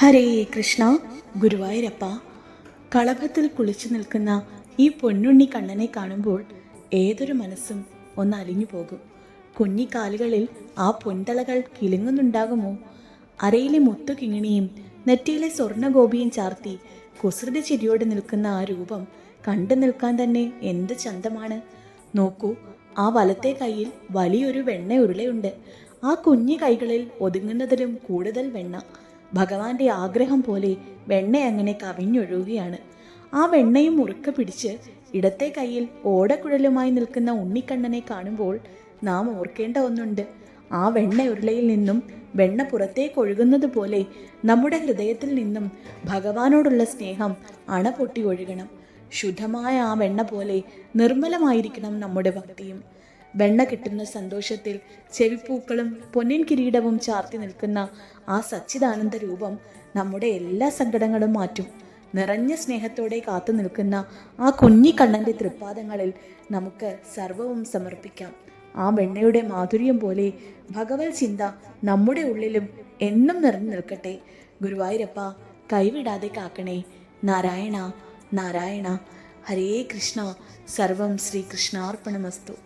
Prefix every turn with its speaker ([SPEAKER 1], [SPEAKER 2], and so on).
[SPEAKER 1] ഹരേ കൃഷ്ണ. ഗുരുവായൂരപ്പ, കളഭത്തിൽ കുളിച്ചു നിൽക്കുന്ന ഈ പൊന്നുണ്ണി കണ്ണനെ കാണുമ്പോൾ ഏതൊരു മനസ്സും ഒന്ന് അലിഞ്ഞു പോകും. കുഞ്ഞിക്കാലുകളിൽ ആ പൊൻതളകൾ കിലുങ്ങുന്നുണ്ടാകുമോ? അരയിലെ മുത്തുകിങ്ങിണിയും നെറ്റിയിലെ സ്വർണ്ണഗോപിയും ചാർത്തി കുസൃതി ചിരിയോടെ നിൽക്കുന്ന ആ രൂപം കണ്ടു നിൽക്കാൻ തന്നെ എന്ത് ചന്തമാണ്. നോക്കൂ, ആ വലത്തെ കൈയിൽ വലിയൊരു വെണ്ണ ഉരുളയുണ്ട്. ആ കുഞ്ഞു കൈകളിൽ ഒതുങ്ങുന്നതിലും കൂടുതൽ വെണ്ണ. ഭഗവാന്റെ ആഗ്രഹം പോലെ വെണ്ണ അങ്ങനെ കവിഞ്ഞൊഴുകുകയാണ്. ആ വെണ്ണയും മുറുക്ക പിടിച്ച് ഇടത്തെ കൈയിൽ ഓടക്കുഴലുമായി നിൽക്കുന്ന ഉണ്ണിക്കണ്ണനെ കാണുമ്പോൾ നാം ഓർക്കേണ്ട ഒന്നുണ്ട്. ആ വെണ്ണ ഉരുളയിൽ നിന്നും വെണ്ണ പുറത്തേക്ക് ഒഴുകുന്നത് പോലെ നമ്മുടെ ഹൃദയത്തിൽ നിന്നും ഭഗവാനോടുള്ള സ്നേഹം അണ പൊട്ടി ഒഴുകണം. ശുദ്ധമായ ആ വെണ്ണ പോലെ നിർമ്മലമായിരിക്കണം നമ്മുടെ ഭക്തിയും. വെണ്ണ കിട്ടുന്ന സന്തോഷത്തിൽ ചെവിപ്പൂക്കളും പൊന്നിൻ കിരീടവും ചാർത്തി നിൽക്കുന്ന ആ സച്ചിദാനന്ദ രൂപം നമ്മുടെ എല്ലാ സങ്കടങ്ങളും മാറ്റും. നിറഞ്ഞ സ്നേഹത്തോടെ കാത്തു നിൽക്കുന്ന ആ കുഞ്ഞിക്കണ്ണൻ്റെ തൃപ്പാദങ്ങളിൽ നമുക്ക് സർവവും സമർപ്പിക്കാം. ആ വെണ്ണയുടെ മാധുര്യം പോലെ ഭഗവത് ചിന്ത നമ്മുടെ ഉള്ളിലും എന്നും നിറഞ്ഞു നിൽക്കട്ടെ. ഗുരുവായൂരപ്പ, കൈവിടാതെ കാക്കണേ. നാരായണ നാരായണ. ഹരേ കൃഷ്ണ. സർവം ശ്രീകൃഷ്ണാർപ്പണമസ്തു.